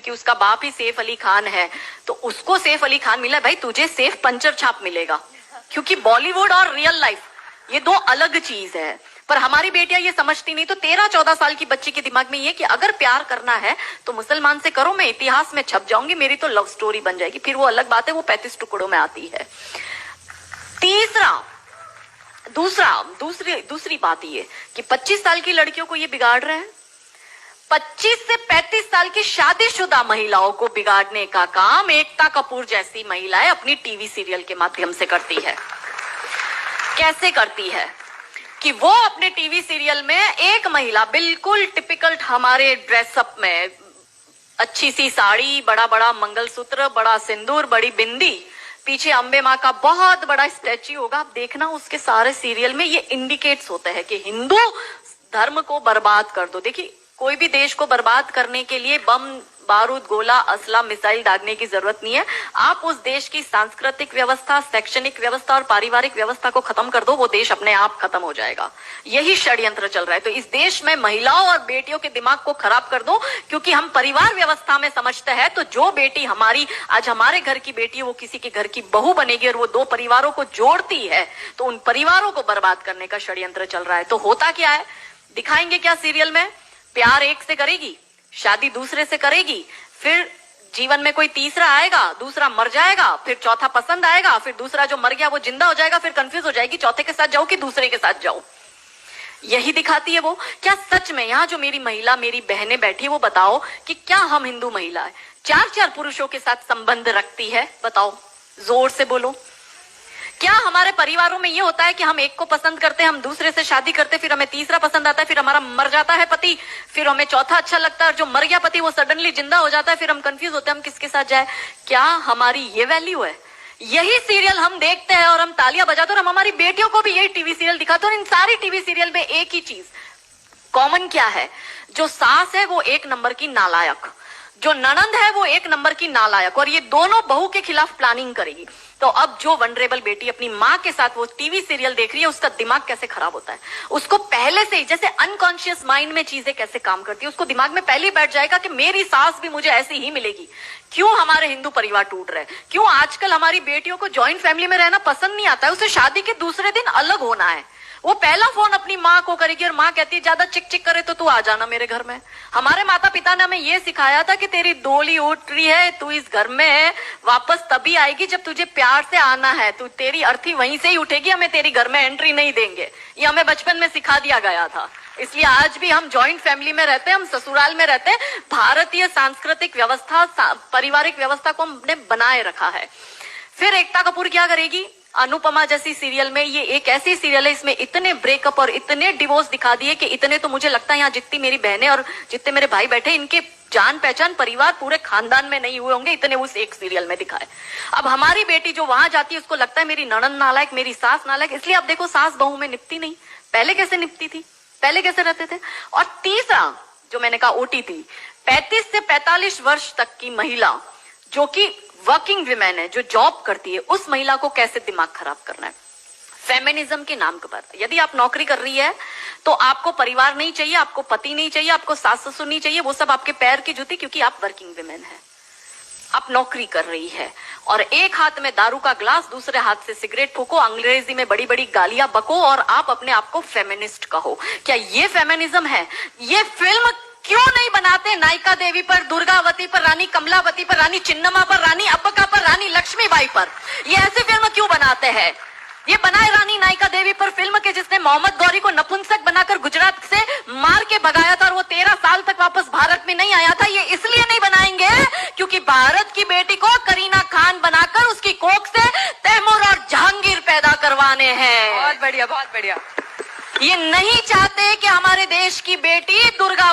क्योंकि उसका बाप ही सैफ अली खान है, तो उसको सैफ अली खान मिला, भाई तुझे सैफ पंचर छाप मिलेगा, क्योंकि बॉलीवुड और रियल लाइफ ये दो अलग चीज है। पर हमारी बेटियां ये समझती नहीं। तो 13-14 साल की बच्ची के दिमाग में ये कि अगर प्यार करना है तो मुसलमान से करो, मैं इतिहास में छप जाऊंगी, मेरी तो लव स्टोरी बन जाएगी। फिर वो अलग बात है, वो 35 टुकड़ों में आती है। दूसरी बात ये कि 25 साल की लड़कियों को ये बिगाड़ रहे हैं। 25 से 35 साल की शादीशुदा महिलाओं को बिगाड़ने का काम एकता कपूर जैसी महिलाएं अपनी टीवी सीरियल के माध्यम से करती है। कैसे करती है कि वो अपने टीवी सीरियल में एक महिला बिल्कुल टिपिकल हमारे ड्रेसअप में, अच्छी सी साड़ी, बड़ा बड़ा मंगलसूत्र, बड़ा सिंदूर, बड़ी बिंदी, पीछे अंबे माँ का बहुत बड़ा स्टैच्यू होगा। आप देखना उसके सारे सीरियल में ये इंडिकेट्स होते हैं कि हिंदू धर्म को बर्बाद कर दो। देखिए, कोई भी देश को बर्बाद करने के लिए बम, बारूद, गोला, असला, मिसाइल दागने की जरूरत नहीं है। आप उस देश की सांस्कृतिक व्यवस्था, शैक्षणिक व्यवस्था और पारिवारिक व्यवस्था को खत्म कर दो, वो देश अपने आप खत्म हो जाएगा। यही षड्यंत्र चल रहा है। तो इस देश में महिलाओं और बेटियों के दिमाग को खराब कर दो, क्योंकि हम परिवार व्यवस्था में समझते हैं। तो जो बेटी हमारी आज हमारे घर की बेटी, वो किसी के घर की बहू बनेगी और वो दो परिवारों को जोड़ती है, तो उन परिवारों को बर्बाद करने का षड्यंत्र चल रहा है। तो होता क्या है, दिखाएंगे क्या सीरियल में? प्यार एक से करेगी, शादी दूसरे से करेगी, फिर जीवन में कोई तीसरा आएगा, दूसरा मर जाएगा, फिर चौथा पसंद आएगा, फिर दूसरा जो मर गया वो जिंदा हो जाएगा, फिर कंफ्यूज हो जाएगी चौथे के साथ जाओ कि दूसरे के साथ जाओ। यही दिखाती है वो। क्या सच में यहाँ जो मेरी महिला, मेरी बहनें बैठी, वो बताओ कि क्या हम हिंदू महिला है 4-4 पुरुषों के साथ संबंध रखती है? बताओ, जोर से बोलो। क्या हमारे परिवारों में ये होता है कि हम एक को पसंद करते हैं, हम दूसरे से शादी करते, फिर हमें तीसरा पसंद आता है, फिर हमारा मर जाता है पति, फिर हमें चौथा अच्छा लगता है, और जो मर गया पति वो सडनली जिंदा हो जाता है, फिर हम कंफ्यूज होते हैं हम किसके साथ जाए? क्या हमारी ये वैल्यू है? यही सीरियल हम देखते हैं और हम तालियां बजाते हैं, और हम हमारी बेटियों को भी यही टीवी सीरियल दिखाते हैं। और इन सारी टीवी सीरियल में एक ही चीज कॉमन क्या है? जो सास है वो एक नंबर की नालायक, जो ननंद है वो एक नंबर की नालायक, और ये दोनों बहू के खिलाफ प्लानिंग करेगी। तो अब जो वनरेबल बेटी अपनी माँ के साथ वो टीवी सीरियल देख रही है, उसका दिमाग कैसे खराब होता है, उसको पहले से ही, जैसे अनकॉन्शियस माइंड में चीजें कैसे काम करती है, उसको दिमाग में पहले ही बैठ जाएगा कि मेरी सास भी मुझे ऐसी ही मिलेगी। क्यों हमारे हिंदू परिवार टूट रहे हैं? क्यों आजकल हमारी बेटियों को जॉइंट फैमिली में रहना पसंद नहीं आता है? उसे शादी के दूसरे दिन अलग होना है। वो पहला फोन अपनी माँ को करेगी और माँ कहती है ज्यादा चिक चिक करे तो तू आ जाना मेरे घर में। हमारे माता पिता ने हमें ये सिखाया था कि तेरी डोली उठ रही है, तू इस घर में वापस तभी आएगी जब तुझे प्यार से आना है, तू तेरी अर्थी वहीं से ही उठेगी, हमें तेरी घर में एंट्री नहीं देंगे। ये हमें बचपन में सिखा दिया गया था। इसलिए आज भी हम जॉइंट फैमिली में रहते हैं, हम ससुराल में रहते हैं। भारतीय सांस्कृतिक व्यवस्था, पारिवारिक व्यवस्था को हमने बनाए रखा है। फिर एकता कपूर क्या करेगी? अनुपमा जैसी सीरियल में, ये एक ऐसी सीरियल है इसमें इतने ब्रेकअप और इतने डिवोर्स दिखा दिए कि इतने तो मुझे लगता है यहाँ जितनी मेरी बहनें और जितने मेरे भाई बैठे, इनके जान पहचान परिवार पूरे खानदान में नहीं हुए होंगे, इतने उस एक सीरियल में दिखाए। अब हमारी बेटी जो वहां जाती है, उसको लगता है मेरी ननंद नालायक, मेरी सास नालायक। इसलिए अब देखो सास बहू में निपती नहीं। पहले कैसे निपती थी, पहले कैसे रहते थे? और तीसरा जो मैंने कहा OTT, 35 से 45 वर्ष तक की महिला जो कि वर्किंग विमेन है, जो जॉब करती है, उस महिला को कैसे दिमाग खराब करना है फेमिनिज्म के नाम पर। यदि आप नौकरी कर रही है तो आपको परिवार नहीं चाहिए, आपको पति नहीं चाहिए, आपको सास ससुर नहीं चाहिए, वो सब आपके पैर की जूती, क्योंकि आप वर्किंग विमेन है। आप नौकरी कर रही है और एक हाथ में दारू का ग्लास, दूसरे हाथ से सिगरेट फूको, अंग्रेजी में बड़ी बड़ी गालियां बको और आप अपने आप को फेमिनिस्ट कहो। क्या ये फेमिनिज्म है? ये फिल्म क्यों नहीं बनाते नायिका देवी पर, दुर्गावती पर, रानी कमलावती पर, रानी चिन्नमा पर, रानी अब्बका पर, रानी लक्ष्मीबाई पर? ये ऐसी फिल्म क्यों बनाते हैं? ये बनाए रानी नायिका देवी पर फिल्म के जिसने मोहम्मद गौरी को नपुंसक बनाकर गुजरात से मार के भगाया था और वो 13 साल तक वापस भारत में नहीं आया था। ये इसलिए नहीं बनाएंगे क्योंकि भारत की बेटी को करीना खान बनाकर उसकी कोख से तैमूर और जहांगीर पैदा करवाने हैं। बहुत बढ़िया, बहुत बढ़िया। ये नहीं चाहते कि हमारे देश की बेटी दुर्गा